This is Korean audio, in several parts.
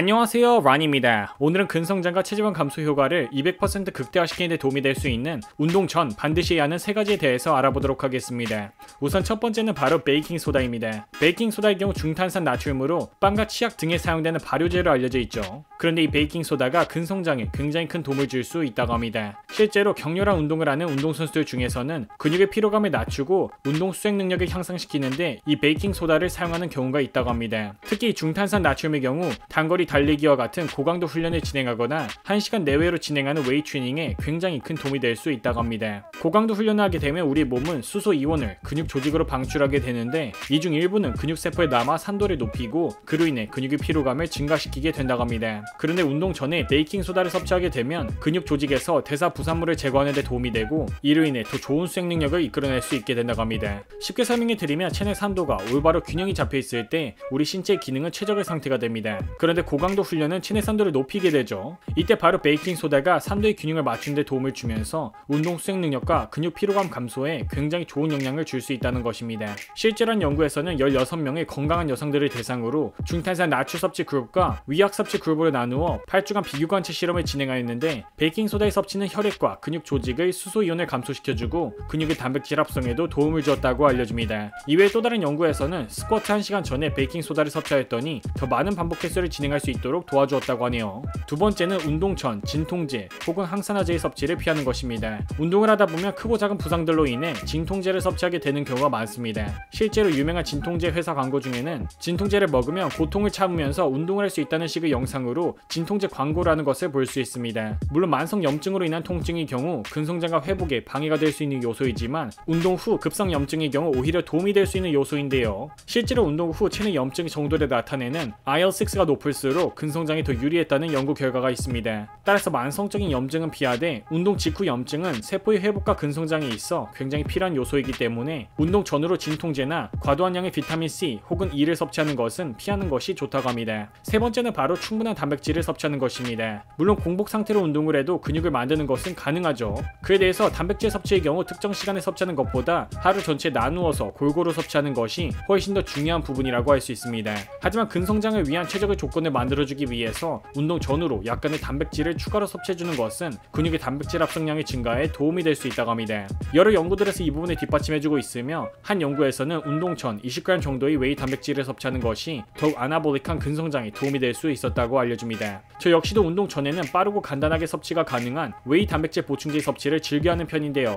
안녕하세요, 란입니다. 오늘은 근성장과 체지방 감소 효과를 200% 극대화시키는 데 도움이 될 수 있는 운동 전 반드시 해야 하는 3가지에 대해서 알아보도록 하겠습니다. 우선 첫 번째는 바로 베이킹소다입니다. 베이킹소다의 경우 중탄산 나트륨으로 빵과 치약 등에 사용되는 발효제로 알려져 있죠. 그런데 이 베이킹소다가 근성장에 굉장히 큰 도움을 줄 수 있다고 합니다. 실제로 격렬한 운동을 하는 운동선수들 중에서는 근육의 피로감을 낮추고 운동 수행 능력을 향상시키는데 이 베이킹소다를 사용하는 경우가 있다고 합니다. 특히 중탄산 나트륨의 경우 단거리 달리기와 같은 고강도 훈련을 진행하거나 1시간 내외로 진행하는 웨이트 트레이닝에 굉장히 큰 도움이 될 수 있다고 합니다. 고강도 훈련을 하게 되면 우리 몸은 수소 이온을 근육 조직으로 방출하게 되는데 이 중 일부는 근육세포에 남아 산도를 높이고 그로 인해 근육의 피로감을 증가시키게 된다고 합니다. 그런데 운동 전에 베이킹소다를 섭취하게 되면 근육 조직에서 대사 부산물을 제거하는 데 도움이 되고 이로 인해 더 좋은 수행 능력을 이끌어낼 수 있게 된다고 합니다. 쉽게 설명해 드리면 체내 산도가 올바로 균형이 잡혀 있을 때 우리 신체의 기능은 최적의 상태가 됩니다. 그런데 고강도 훈련은 체내 산도를 높이게 되죠. 이때 바로 베이킹소다가 산도의 균형을 맞추는 데 도움을 주면서 운동 수행 능력과 근육 피로감 감소에 굉장히 좋은 영향을 줄 수 있다는 것입니다. 실제로 한 연구에서는 16명의 건강한 여성들을 대상으로 중탄산 나트륨 섭취 그룹과 위약 섭취 그룹으로 나누어 8주간 비교관체 실험을 진행하였는데 베이킹소다의 섭취는 혈액과 근육 조직의 수소 이온을 감소시켜주고 근육의 단백질 합성에도 도움을 주었다고 알려집니다. 이외에 또 다른 연구에서는 스쿼트 1시간 전에 베이킹소다를 섭취하였더니 더 많은 반복 횟수를 진행할 수 있도록 도와주었다고 하네요. 두 번째는 운동 전 진통제 혹은 항산화제의 섭취를 피하는 것입니다. 운동을 하다 보면 크고 작은 부상들로 인해 진통제를 섭취하게 되는 경우가 많습니다. 실제로 유명한 진통제 회사 광고 중에는 진통제를 먹으면 고통을 참으면서 운동을 할 수 있다는 식의 영상으로 진통제 광고를 하는 것을 볼 수 있습니다. 물론 만성 염증으로 인한 통증의 경우 근성장과 회복에 방해가 될 수 있는 요소이지만 운동 후 급성 염증의 경우 오히려 도움이 될 수 있는 요소인데요. 실제로 운동 후 체내 염증 정도를 나타내는 IL-6가 높을수록 근성장에 더 유리했다는 연구 결과가 있습니다. 따라서 만성적인 염증은 피하되 운동 직후 염증은 세포의 회복과 근성장에 있어 굉장히 필요한 요소이기 때문에 운동 전후로 진통제나 과도한 양의 비타민C 혹은 E를 섭취하는 것은 피하는 것이 좋다고 합니다. 세 번째는 바로 충분한 단백질을 섭취하는 것입니다. 물론 공복 상태로 운동을 해도 근육을 만드는 것은 가능하죠. 그에 대해서 단백질 섭취의 경우 특정 시간에 섭취하는 것보다 하루 전체에 나누어서 골고루 섭취하는 것이 훨씬 더 중요한 부분이라고 할 수 있습니다. 하지만 근성장을 위한 최적의 조건을 만들어주기 위해서 운동 전후로 약간의 단백질을 추가로 섭취해주는 것은 근육의 단백질 합성량의 증가에 도움이 될 수 있다고 합니다. 여러 연구들에서 이 부분을 뒷받침해주고 있으며 한 연구에서는 운동 전 20g 정도의 웨이 단백질을 섭취하는 것이 더욱 아나볼릭한 근성장에 도움이 될 수 있었다고 알려줍니다. 저 역시도 운동 전에는 빠르고 간단하게 섭취가 가능한 웨이 단백질 보충제 섭취를 즐겨하는 편인데요.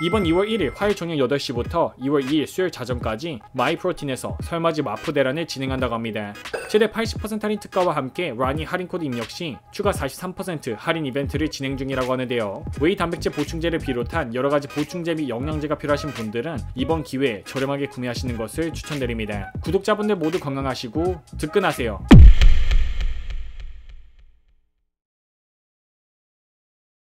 이번 2월 1일 화요일 저녁 8시부터 2월 2일 수요일 자정까지 마이프로틴에서 설맞이 마프 대란을 진행한다고 합니다. 최대 80% 할인 특가와 함께 라니 할인 코드 입력 시 추가 43% 할인 이벤트를 진행 중이라고 하는데요. 웨이 단백질 보충제를 비롯한 여러가지 보충제 및 영양제가 필요하신 분들은 이번 기회에 저렴하게 구매하시는 것을 추천드립니다. 구독자분들 모두 건강하시고 득근하세요.